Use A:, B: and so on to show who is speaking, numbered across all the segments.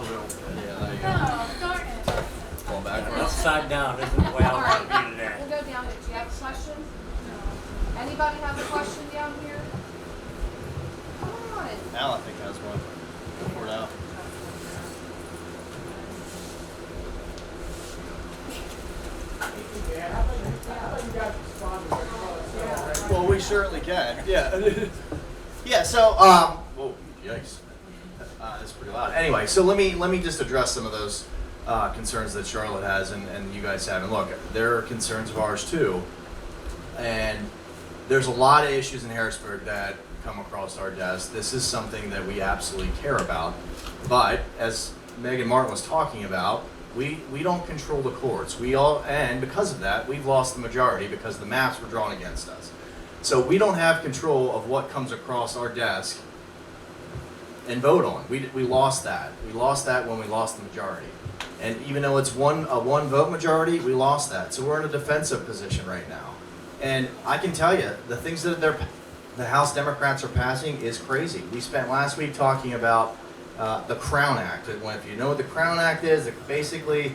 A: Yeah, there you go.
B: Oh, darn it.
A: Going back.
C: Upside down isn't the way I want to be today.
B: We'll go down there. Do you have a question? No. Anybody have a question down here? Come on.
A: Al, I think, has one. Go for it, Al. Well, we certainly can. Yeah. Yeah. So, whoa, yikes. That's pretty loud. Anyway, so let me just address some of those concerns that Charlotte has and you guys have. And look, there are concerns of ours too. And there's a lot of issues in Harrisburg that come across our desk. This is something that we absolutely care about. But as Megan Martin was talking about, we don't control the courts. And because of that, we've lost the majority because the maps were drawn against us. So we don't have control of what comes across our desk and vote on. We lost that. We lost that when we lost the majority. And even though it's a one vote majority, we lost that. So we're in a defensive position right now. And I can tell you, the things that the House Democrats are passing is crazy. We spent last week talking about the Crown Act. And if you know what the Crown Act is, it's basically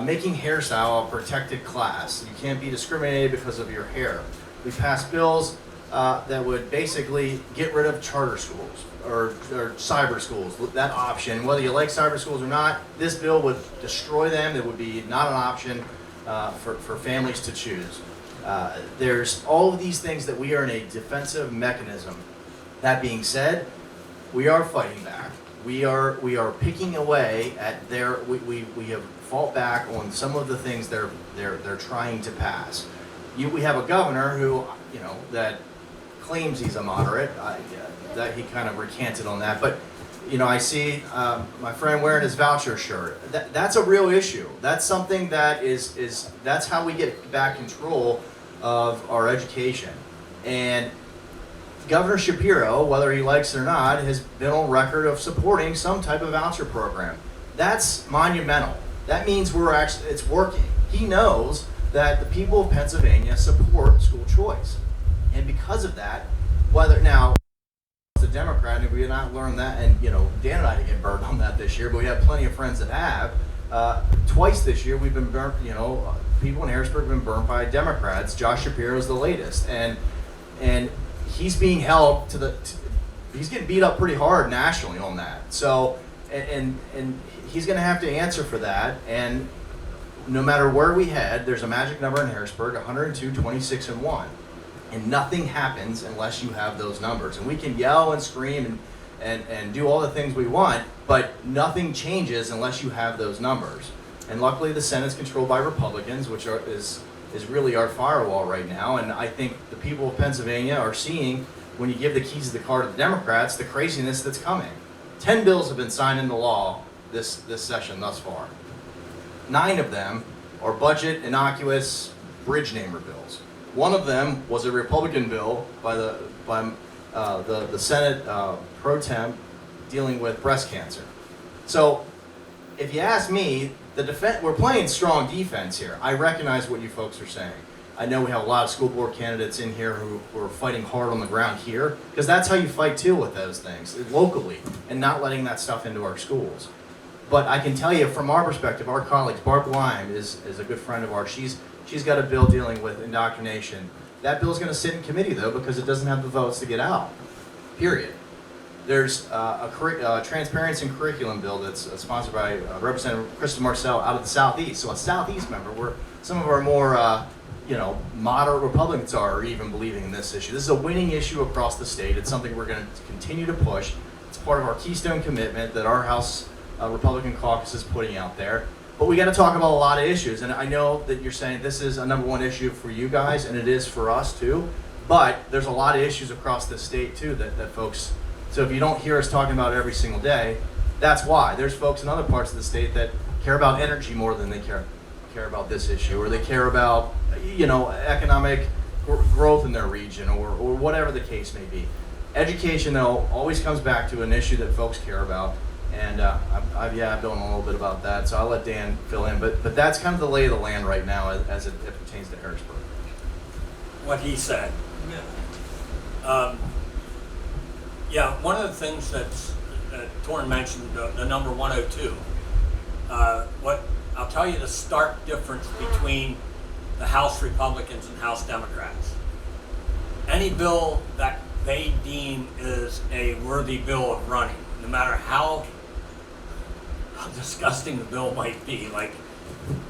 A: making hairstyle a protected class. You can't be discriminated because of your hair. We passed bills that would basically get rid of charter schools or cyber schools, that option. Whether you like cyber schools or not, this bill would destroy them. It would be not an option for families to choose. There's all of these things that we are in a defensive mechanism. That being said, we are fighting back. We are picking away at we have fought back on some of the things they're trying to pass. We have a governor who, that claims he's a moderate. That he kind of recanted on that, but I see my friend wearing his voucher shirt. That's a real issue. That's something that that's how we get back control of our education. And Governor Shapiro, whether he likes it or not, has been on record of supporting some type of voucher program. That's monumental. That means it's working. He knows that the people of Pennsylvania support school choice. And because of that, whether now a Democrat, and we have not learned that, and Dan and I didn't get burned on that this year, but we have plenty of friends that have. Twice this year we've been burnt, people in Harrisburg have been burnt by Democrats. Josh Shapiro is the latest, and he's being held he's getting beat up pretty hard nationally on that. So, and he's going to have to answer for that. And no matter where we head, there's a magic number in Harrisburg, 102, 26, and 1. And nothing happens unless you have those numbers. And we can yell and scream and do all the things we want, but nothing changes unless you have those numbers. And luckily the Senate's controlled by Republicans, which is really our firewall right now. And I think the people of Pennsylvania are seeing, when you give the keys of the car to the Democrats, the craziness that's coming. 10 bills have been signed into law this session thus far. 9 of them are budget innocuous bridge namer bills. One of them was a Republican bill by the Senate pro tem dealing with breast cancer. So, if you ask me, we're playing strong defense here. I recognize what you folks are saying. I know we have a lot of school board candidates in here who are fighting hard on the ground here, because that's how you fight too with those things, locally, and not letting that stuff into our schools. But I can tell you from our perspective, our colleagues, Barb Lime is a good friend of ours. She's got a bill dealing with indoctrination. That bill's going to sit in committee though, because it doesn't have the votes to get out. Period. There's a transparency and curriculum bill that's sponsored by Representative Kristen Marcel out of the Southeast. So a Southeast member, where some of our more moderate Republicans are even believing in this issue. This is a winning issue across the state. It's something we're going to continue to push. It's part of our Keystone commitment that our House Republican caucus is putting out there. But we got to talk about a lot of issues, and I know that you're saying this is a number one issue for you guys, and it is for us too. But there's a lot of issues across the state too that folks. So if you don't hear us talking about it every single day, that's why. There's folks in other parts of the state that care about energy more than they care about this issue, or they care about economic growth in their region, or whatever the case may be. Education though always comes back to an issue that folks care about. And I've known a little bit about that, so I'll let Dan fill in. But that's kind of the lay of the land right now as it pertains to Harrisburg.
C: What he said. One of the things that's Torren mentioned the number 102. What I'll tell you the stark difference between the House Republicans and House Democrats. Any bill that they deem is a worthy bill of running, no matter how disgusting the bill might be, like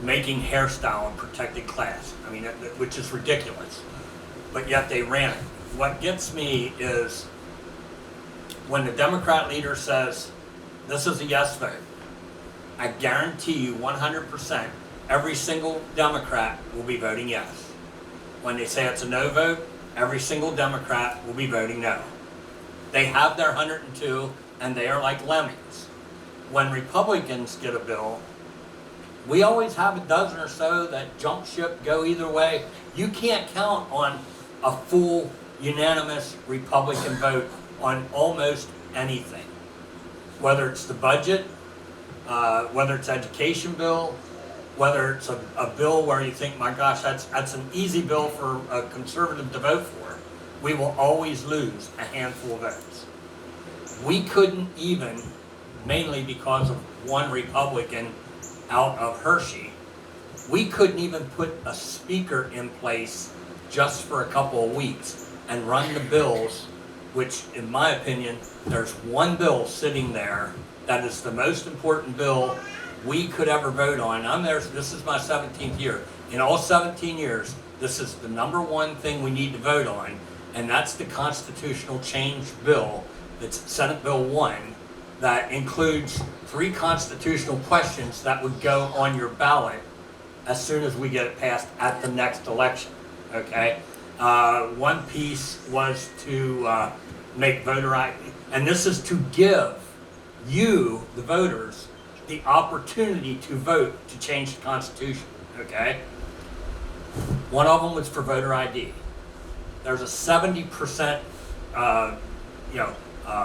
C: making hairstyle and protected class. I mean, which is ridiculous, but yet they ran it. What gets me is when the Democrat leader says, this is a yes vote, I guarantee you 100% every single Democrat will be voting yes. When they say it's a no vote, every single Democrat will be voting no. They have their 102 and they are like lemmings. When Republicans get a bill, we always have a dozen or so that jump ship, go either way. You can't count on a full unanimous Republican vote on almost anything. Whether it's the budget, whether it's education bill, whether it's a bill where you think, my gosh, that's an easy bill for a conservative to vote for, we will always lose a handful of votes. We couldn't even, mainly because of one Republican out of Hershey, we couldn't even put a speaker in place just for a couple of weeks and run the bills, which in my opinion, there's one bill sitting there that is the most important bill we could ever vote on. This is my 17th year. In all 17 years, this is the number one thing we need to vote on, and that's the constitutional change bill. It's Senate Bill 1 that includes 3 constitutional questions that would go on your ballot as soon as we get it passed at the next election, okay? One piece was to make voter ID, and this is to give you, the voters, the opportunity to vote to change the Constitution, okay? One of them was for voter ID. There's a 70%, 70% of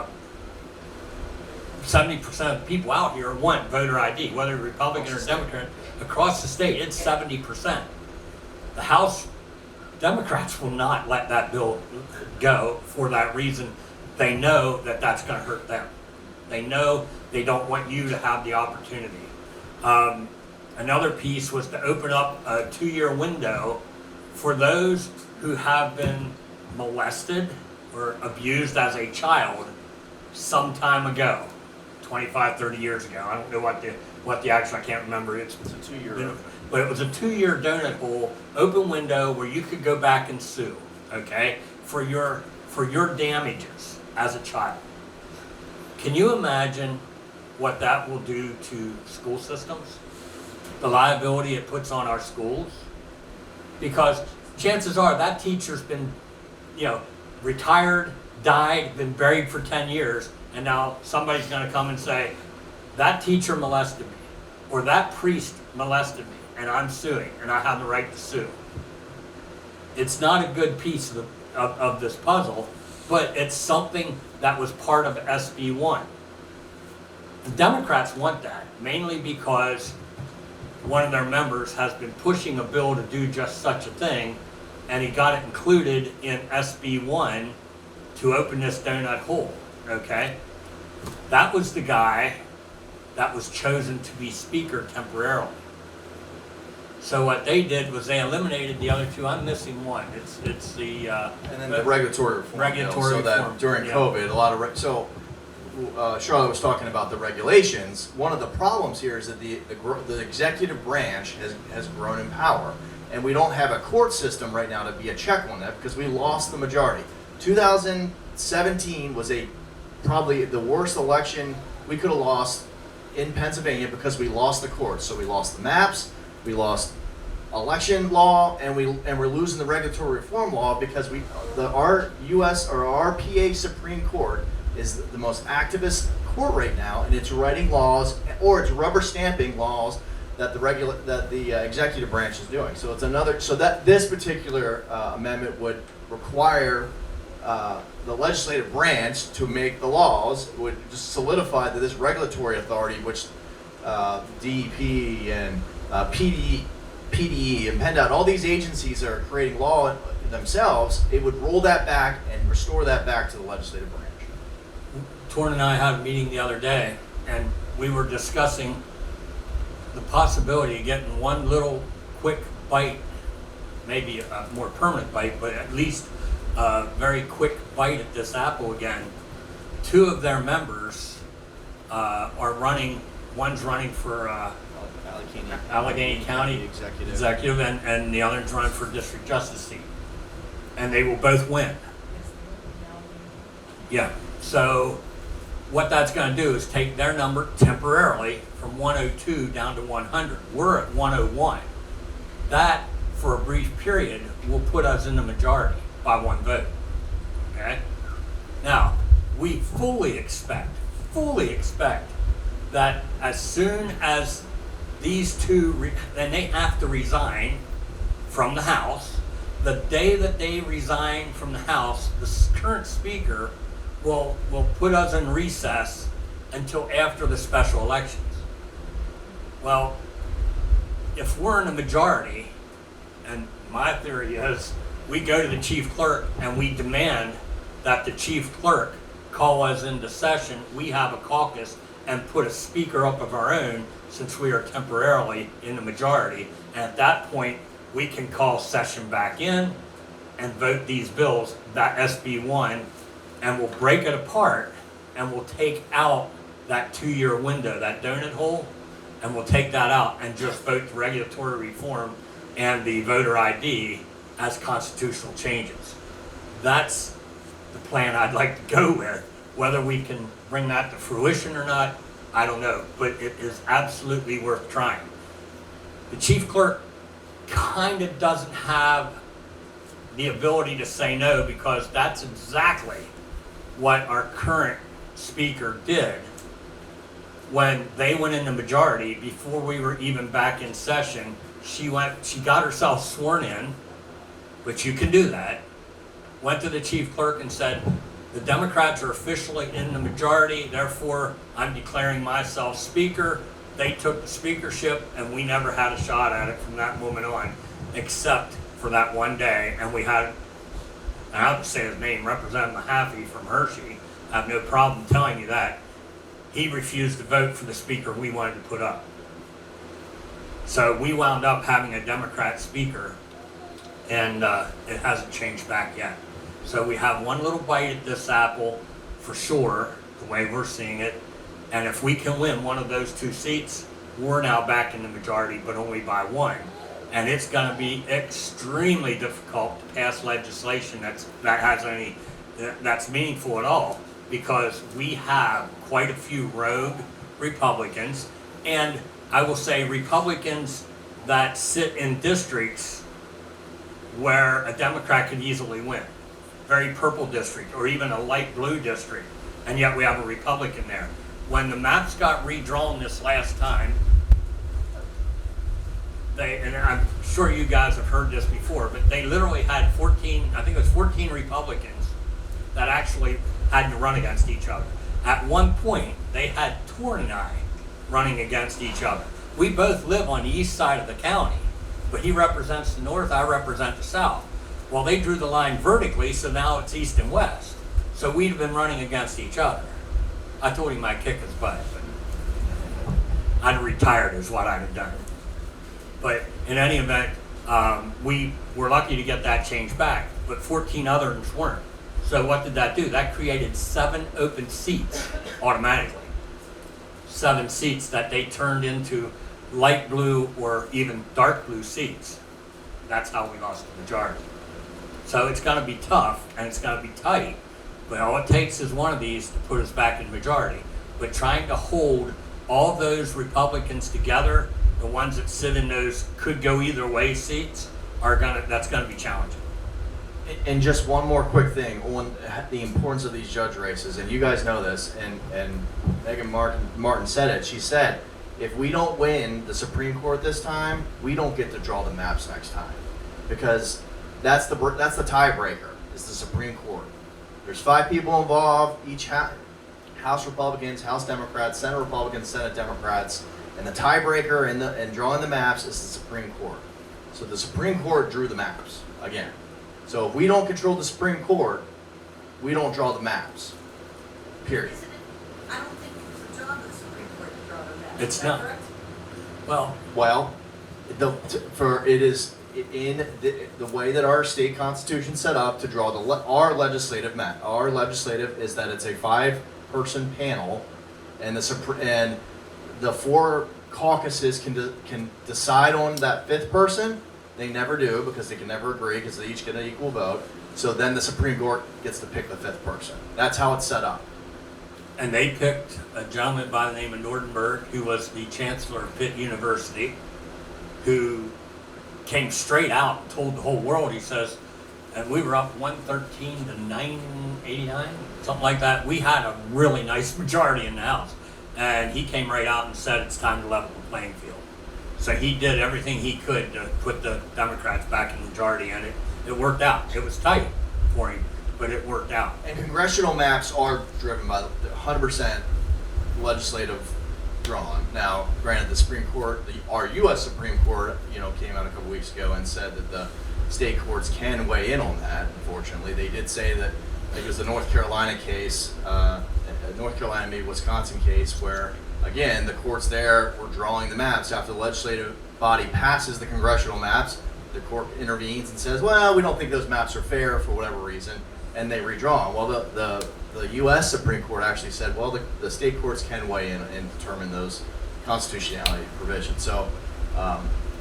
C: the people out here want voter ID, whether Republican or Democrat. Across the state, it's 70%. The House Democrats will not let that bill go for that reason. They know that that's going to hurt them. They know they don't want you to have the opportunity. Another piece was to open up a 2-year window for those who have been molested or abused as a child some time ago, 25, 30 years ago. I don't know what the actual, I can't remember. It's
A: a 2-year.
C: But it was a 2-year donut hole, open window where you could go back and sue, okay, for your damages as a child. Can you imagine what that will do to school systems? The liability it puts on our schools? Because chances are that teacher's been, retired, died, been buried for 10 years, and now somebody's going to come and say, that teacher molested me, or that priest molested me, and I'm suing, and I have the right to sue. It's not a good piece of this puzzle, but it's something that was part of SB 1. The Democrats want that, mainly because one of their members has been pushing a bill to do just such a thing, and he got it included in SB 1 to open this donut hole, okay? That was the guy that was chosen to be speaker temporarily. So what they did was they eliminated the other 2. I'm missing one. It's the
A: and then the regulatory reform.
C: Regulatory
A: bill, so
C: reform,
A: that during
C: yeah.
A: COVID, a lot of Charlotte was talking about the regulations. One of the problems here is that the executive branch has grown in power, and we don't have a court system right now to be a check on that because we lost the majority. 2017 was probably the worst election we could have lost in Pennsylvania because we lost the courts. So we lost the maps, we lost election law, and we're losing the regulatory reform law because our PA Supreme Court is the most activist court right now, and it's writing laws or it's rubber stamping laws that the executive branch is doing. So that this particular amendment would require the legislative branch to make the laws, would just solidify that this regulatory authority, which DEP and PDE and PennDOT, all these agencies are creating law themselves, it would roll that back and restore that back to the legislative branch.
C: Torren and I had a meeting the other day, and we were discussing the possibility of getting one little quick bite, maybe a more permanent bite, but at least a very quick bite at this apple again. Two of their members are running. One's running for Allegheny County executive, and the other's running for district justice seat, and they will both win. Yeah. So what that's going to do is take their number temporarily from 102 down to 100. We're at 101. That, for a brief period, will put us in the majority by one vote. Okay? Now, we fully expect that as soon as these two, and they have to resign from the House, the day that they resign from the House, the current speaker will put us in recess until after the special elections. Well, if we're in a majority, and my theory is we go to the chief clerk and we demand that the chief clerk call us into session, we have a caucus and put a speaker up of our own since we are temporarily in the majority. And at that point, we can call session back in and vote these bills, that SB1, and we'll break it apart and we'll take out that 2-year window, that donut hole, and we'll take that out and just vote the regulatory reform and the voter ID as constitutional changes. That's the plan I'd like to go with. Whether we can bring that to fruition or not, I don't know, but it is absolutely worth trying. The chief clerk kind of doesn't have the ability to say no, because that's exactly what our current speaker did when they went in the majority. Before we were even back in session, she got herself sworn in, which you can do that, went to the chief clerk and said, the Democrats are officially in the majority, therefore I'm declaring myself speaker. They took the speakership and we never had a shot at it from that moment on, except for that one day. And we had, I have to say his name, Representative Mahaffey from Hershey. I have no problem telling you that. He refused to vote for the speaker we wanted to put up. So we wound up having a Democrat speaker, and it hasn't changed back yet. So we have one little bite at this apple for sure, the way we're seeing it. And if we can win one of those two seats, we're now back in the majority, but only by one. And it's going to be extremely difficult to pass legislation that's meaningful at all, because we have quite a few rogue Republicans, and I will say Republicans that sit in districts where a Democrat could easily win. Very purple district, or even a light blue district, and yet we have a Republican there. When the maps got redrawn this last time, and I'm sure you guys have heard this before, but they literally had 14, I think it was 14 Republicans that actually had to run against each other. At one point, they had Torren and I running against each other. We both live on the east side of the county, but he represents the north, I represent the south. Well, they drew the line vertically, so now it's east and west. So we'd have been running against each other. I told him I'd kick his butt, but I'd have retired is what I'd have done. But in any event, we were lucky to get that change back, but 14 others weren't. So what did that do? That created 7 open seats automatically. 7 seats that they turned into light blue or even dark blue seats. That's how we lost the majority. So it's going to be tough and it's going to be tight, but all it takes is one of these to put us back in majority. But trying to hold all those Republicans together, the ones that sit in those could go either way seats, that's going to be challenging.
A: And just one more quick thing on the importance of these judge races, and you guys know this, and Megan Martin said it. She said, if we don't win the Supreme Court this time, we don't get to draw the maps next time, because that's the tiebreaker. Is the Supreme Court. There's 5 people involved, each House Republicans, House Democrats, Senate Republicans, Senate Democrats, and the tiebreaker in drawing the maps is the Supreme Court. So the Supreme Court drew the maps again. So if we don't control the Supreme Court, we don't draw the maps. Period.
D: Isn't it I don't think it's on the Supreme Court to draw the map.
C: It's
D: Is that
C: not.
D: correct?
C: Well,
A: Well, it is in the way that our state constitution set up to draw our legislative map. Our legislative is that it's a 5-person panel, and the 4 caucuses can decide on that 5th person. They never do because they can never agree because they each get an equal vote. So then the Supreme Court gets to pick the 5th person. That's how it's set up.
C: and they picked a gentleman by the name of Nordenberg, who was the chancellor of Pitt University, who came straight out and told the whole world, he says, and we were up 113 to 989, something like that. We had a really nice majority in the House. And he came right out and said it's time to level the playing field. So he did everything he could to put the Democrats back in the majority, and it worked out. It was tight for him, but it worked out.
A: And congressional maps are driven by 100% legislative drawn. Now, granted, the Supreme Court, our U.S. Supreme Court, came out a couple weeks ago and said that the state courts can weigh in on that. Unfortunately, they did say that it was the North Carolina case, North Carolina v. Wisconsin case, where again the courts there were drawing the maps after the legislative body passes the congressional maps. The court intervenes and says, "Well, we don't think those maps are fair for whatever reason," and they redraw them. Well, the U.S. Supreme Court actually said, "Well, the state courts can weigh in and determine those constitutionality provisions."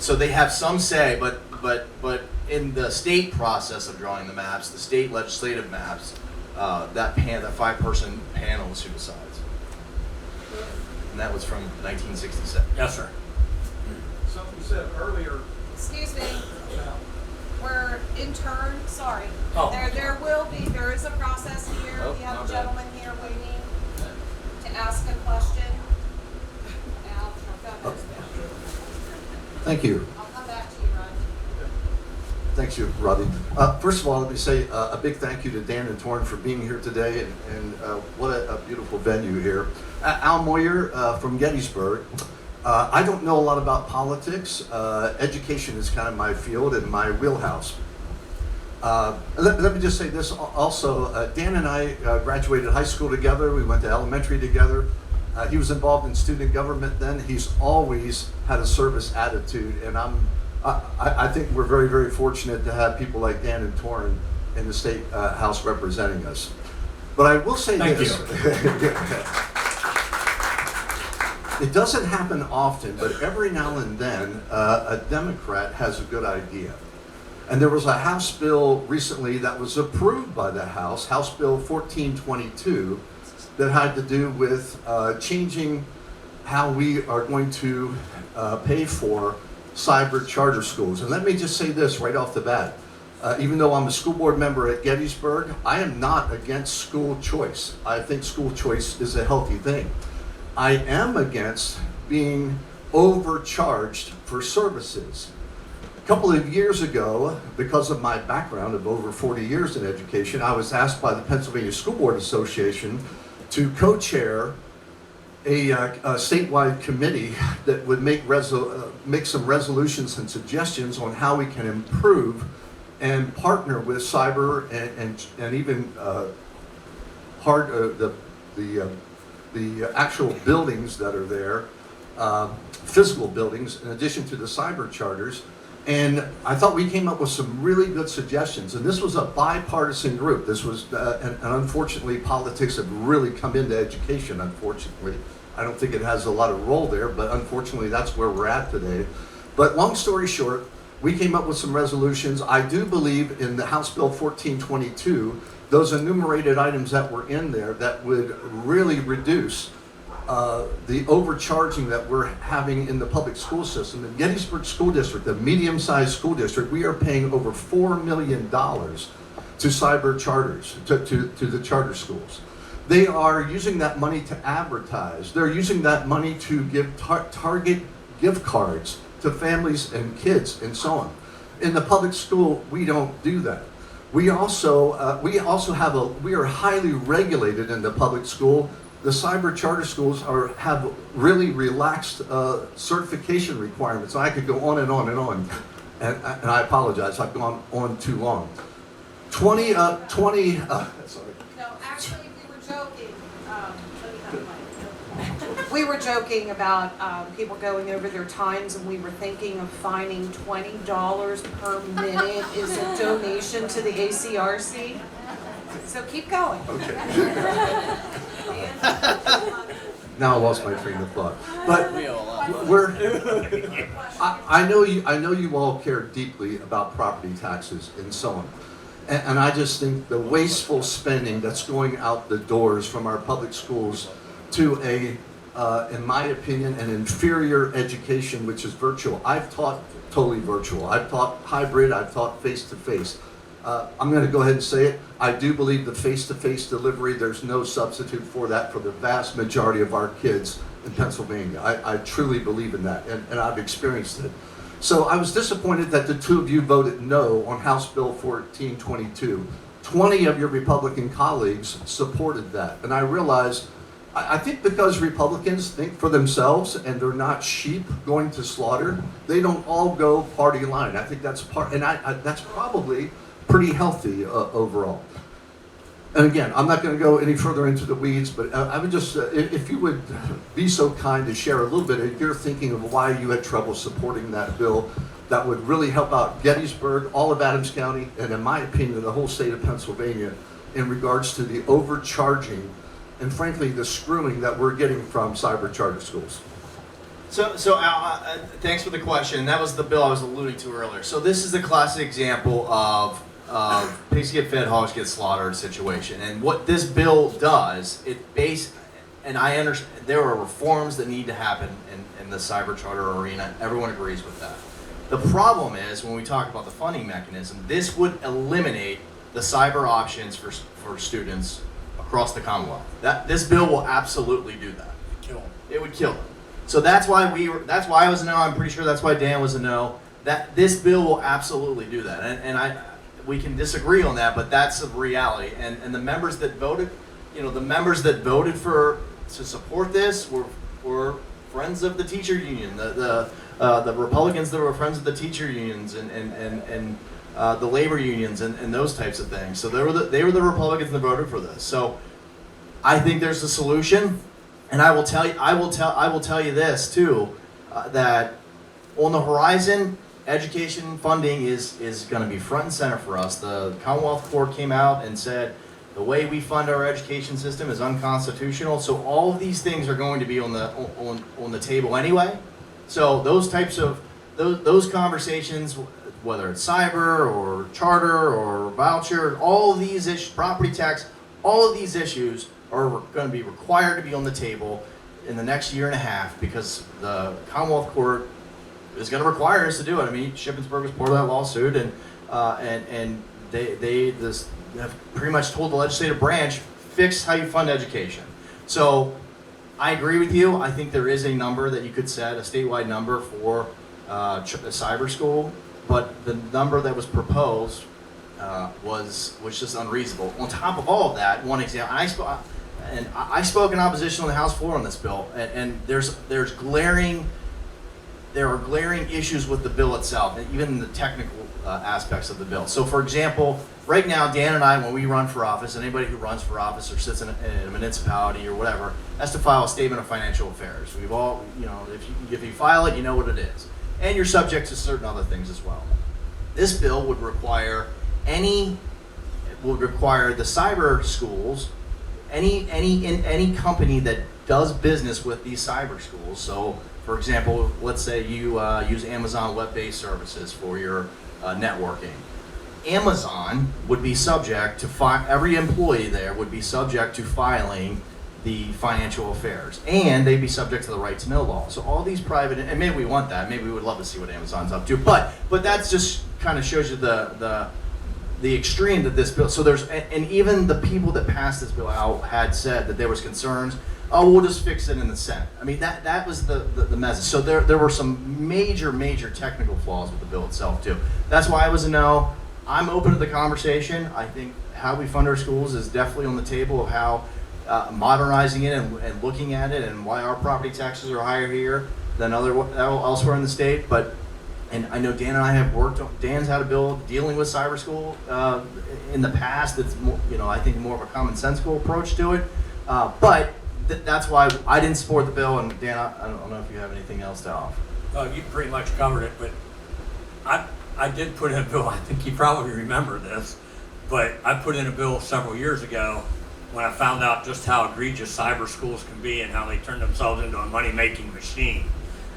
A: So they have some say, but in the state process of drawing the maps, the state legislative maps, that 5-person panel is who decides. And that was from 1967.
C: Yes, sir.
E: Something said earlier
B: Excuse me,
E: about,
B: we're in turn, sorry.
C: Oh.
B: There is a process here.
A: Oh,
B: We have
A: my
B: a
A: bad.
B: gentleman here waiting to ask a question. Al, go ahead.
F: Thank you.
B: I'll come back to you, Rod.
F: Thanks, you, Rodney. First of all, let me say a big thank you to Dan and Torren for being here today, and what a beautiful venue here. Al Moyer from Gettysburg. I don't know a lot about politics. Education is kind of my field and my wheelhouse. Let me just say this also. Dan and I graduated high school together. We went to elementary together. He was involved in student government then. He's always had a service attitude, and I think we're very, very fortunate to have people like Dan and Torren in the State House representing us. But I will say
C: Thank
F: this. It doesn't happen often, but every now and then a Democrat has a good idea. And there was a House bill recently that was approved by the House, House Bill 1422, that had to do with changing how we are going to pay for cyber charter schools. And let me just say this right off the bat. Even though I'm a school board member at Gettysburg, I am not against school choice. I think school choice is a healthy thing. I am against being overcharged for services. A couple of years ago, because of my background of over 40 years in education, I was asked by the Pennsylvania School Board Association to co-chair a statewide committee that would make some resolutions and suggestions on how we can improve and partner with cyber and even the actual buildings that are there, physical buildings, in addition to the cyber charters. And I thought we came up with some really good suggestions. And this was a bipartisan group. This was, and unfortunately, politics have really come into education, unfortunately. I don't think it has a lot of role there, but unfortunately, that's where we're at today. But long story short, we came up with some resolutions. I do believe in the House Bill 1422, those enumerated items that were in there that would really reduce the overcharging that we're having in the public school system. In Gettysburg School District, a medium-sized school district, we are paying over $4 million to cyber charters, to the charter schools. They are using that money to advertise. They're using that money to give Target gift cards to families and kids and so on. In the public school, we don't do that. We also we are highly regulated in the public school. The cyber charter schools have really relaxed certification requirements. I could go on and on and on, and I apologize. I've gone on too long. 20. Sorry.
B: No, actually, we were joking. Let me have the mic.
G: We were joking about people going over their times, and we were thinking of fining $20 per minute is a donation to the ACRC. So keep going.
F: Okay. Now I lost my train of thought. But we're, I know you all care deeply about property taxes and so on. And I just think the wasteful spending that's going out the doors from our public schools to in my opinion, an inferior education which is virtual. I've taught totally virtual. I've taught hybrid. I've taught face-to-face. I'm going to go ahead and say it. I do believe the face-to-face delivery, there's no substitute for that for the vast majority of our kids in Pennsylvania. I truly believe in that, and I've experienced it. So I was disappointed that the two of you voted no on House Bill 1422. 20 of your Republican colleagues supported that. And I realized, I think because Republicans think for themselves and they're not sheep going to slaughter, they don't all go party line. I think that's that's probably pretty healthy overall. And again, I'm not going to go any further into the weeds, but I would just, if you would be so kind to share a little bit of your thinking of why you had trouble supporting that bill, that would really help out Gettysburg, all of Adams County, and in my opinion, the whole state of Pennsylvania in regards to the overcharging and frankly, the screwing that we're getting from cyber charter schools.
A: So Al, thanks for the question. That was the bill I was alluding to earlier. So this is the classic example of pigs get fed, hogs get slaughtered situation. And what this bill does, and I understand there are reforms that need to happen in the cyber charter arena. Everyone agrees with that. The problem is when we talk about the funding mechanism, this would eliminate the cyber options for students across the Commonwealth. This bill will absolutely do that.
C: Kill 'em.
A: It would kill them. So that's why I was a no. I'm pretty sure that's why Dan was a no. That this bill will absolutely do that. And we can disagree on that, but that's the reality. And the members that voted, the members that voted to support this were friends of the teacher union. The Republicans that were friends of the teacher unions and the labor unions and those types of things. So they were the Republicans that voted for this. So I think there's a solution, and I will tell you this too, that on the horizon, education funding is going to be front and center for us. The Commonwealth Court came out and said the way we fund our education system is unconstitutional. So all of these things are going to be on the table anyway. So those types of those conversations, whether it's cyber or charter or voucher, all of these issues, property tax, all of these issues are going to be required to be on the table in the next year and a half because the Commonwealth Court is going to require us to do it. I mean, Shippensburg was part of that lawsuit, and they have pretty much told the legislative branch, fix how you fund education. So I agree with you. I think there is a number that you could set, a statewide number for a cyber school, but the number that was proposed was just unreasonable. On top of all of that, one example, I spoke in opposition on the House floor on this bill, and there are glaring issues with the bill itself, and even the technical aspects of the bill. So, for example, right now, Dan and I, when we run for office, anybody who runs for office or sits in a municipality or whatever, has to file a statement of financial affairs. We've all, if you file it, you know what it is. And you're subject to certain other things as well. This bill would require the cyber schools, any company that does business with these cyber schools. So, for example, let's say you use Amazon web-based services for your networking. Amazon would be subject to every employee there would be subject to filing the financial affairs, and they'd be subject to the right to know law. So all these private, and maybe we want that, maybe we would love to see what Amazon's up to, but that's just kind of shows you the extreme that this bill. So and even the people that passed this bill out had said that there was concerns. Oh, we'll just fix it in the Senate. I mean, that was the message. So there were some major technical flaws with the bill itself too. That's why I was a no. I'm open to the conversation. I think how we fund our schools is definitely on the table of how modernizing it and looking at it and why our property taxes are higher here than elsewhere in the state. And I know Dan and I have worked on, Dan's had a bill dealing with cyber school in the past that's more, I think more of a commonsensical approach to it. But that's why I didn't support the bill, and Dan, I don't know if you have anything else to offer.
C: You pretty much covered it, but I did put in a bill, I think you probably remember this, but I put in a bill several years ago when I found out just how egregious cyber schools can be and how they turn themselves into a money-making machine.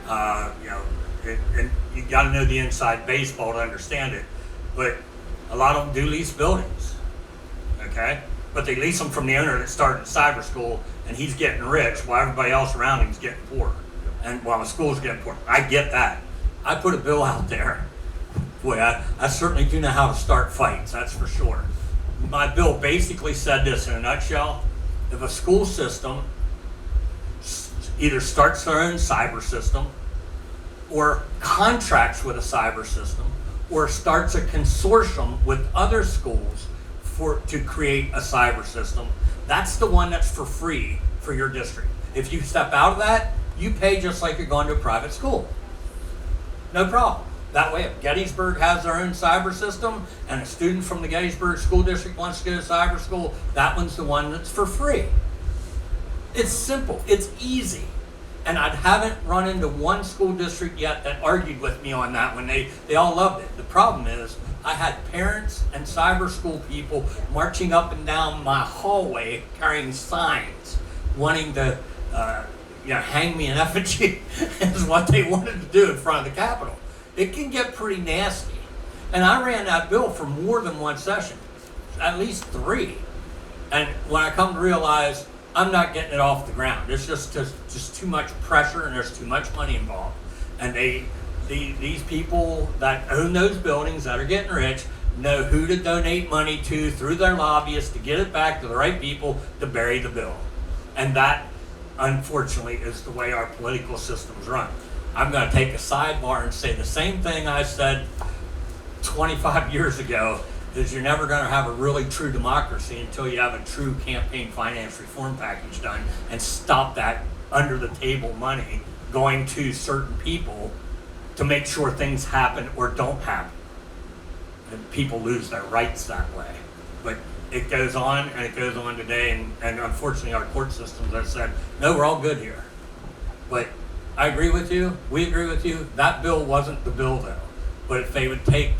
C: And you got to know the inside baseball to understand it, but a lot of them do lease buildings, okay? But they lease them from the owner that started the cyber school, and he's getting rich while everybody else around him is getting poor, and while the school's getting poor. I get that. I put a bill out there. Boy, I certainly do know how to start fights, that's for sure. My bill basically said this in a nutshell: if a school system either starts their own cyber system, or contracts with a cyber system, or starts a consortium with other schools to create a cyber system, that's the one that's for free for your district. If you step out of that, you pay just like you're going to a private school. No problem. That way, if Gettysburg has their own cyber system and a student from the Gettysburg School District wants to go to cyber school, that one's the one that's for free. It's simple. It's easy. And I haven't run into one school district yet that argued with me on that when they all loved it. The problem is I had parents and cyber school people marching up and down my hallway carrying signs wanting to hang me in effigy is what they wanted to do in front of the Capitol. It can get pretty nasty. And I ran that bill for more than one session, at least 3. And when I come to realize I'm not getting it off the ground, it's just too much pressure and there's too much money involved. And these people that own those buildings that are getting rich know who to donate money to through their lobbyists to get it back to the right people to bury the bill. And that, unfortunately, is the way our political system's run. I'm going to take a sidebar and say the same thing I said 25 years ago, is you're never going to have a really true democracy until you have a true campaign finance reform package done and stop that under the table money going to certain people to make sure things happen or don't happen. And people lose their rights that way. But it goes on, and it goes on today, and unfortunately our court systems have said, no, we're all good here. But I agree with you, we agree with you, that bill wasn't the bill though. But if they would take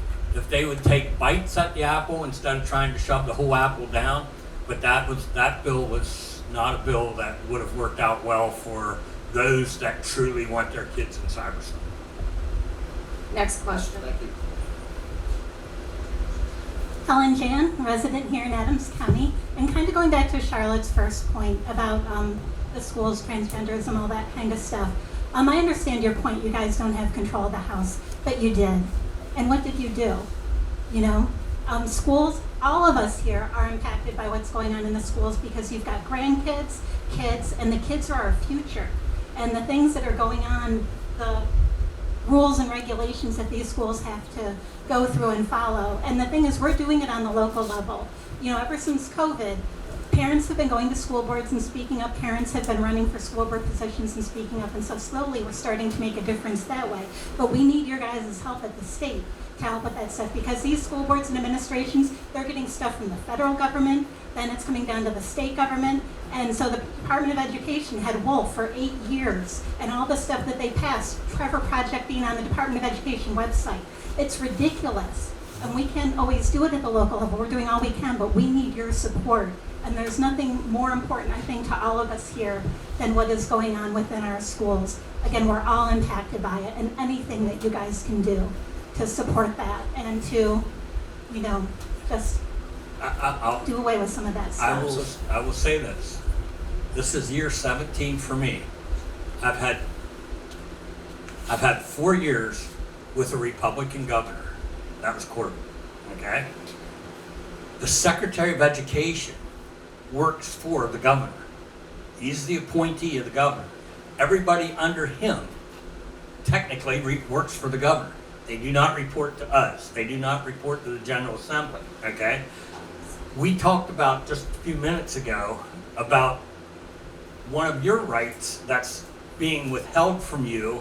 C: bites at the apple instead of trying to shove the whole apple down, but that bill was not a bill that would have worked out well for those that truly want their kids in cyberspace.
G: Next question.
A: Thank you.
H: Helen Jan, resident here in Adams County, and kind of going back to Charlotte's first point about the schools, transgenderism, all that kind of stuff. I understand your point, you guys don't have control of the house, but you did. And what did you do? Schools, all of us here are impacted by what's going on in the schools because you've got grandkids, kids, and the kids are our future. And the things that are going on, the rules and regulations that these schools have to go through and follow. And the thing is, we're doing it on the local level. Ever since COVID, parents have been going to school boards and speaking up. Parents have been running for school board positions and speaking up. And so slowly we're starting to make a difference that way. But we need your guys' help at the state to help with that stuff, because these school boards and administrations, they're getting stuff from the federal government, then it's coming down to the state government. And so the Department of Education had Wolf for 8 years, and all the stuff that they passed, Trevor Project being on the Department of Education website. It's ridiculous. And we can't always do it at the local level. We're doing all we can, but we need your support. And there's nothing more important, I think, to all of us here than what is going on within our schools. Again, we're all impacted by it, and anything that you guys can do to support that and to, just do away with some of that stuff.
C: I will say this. This is year 17 for me. I've had 4 years with a Republican governor. That was Corbin, okay? The Secretary of Education works for the governor. He's the appointee of the governor. Everybody under him technically works for the governor. They do not report to us. They do not report to the General Assembly, okay? We talked about just a few minutes ago about one of your rights that's being withheld from you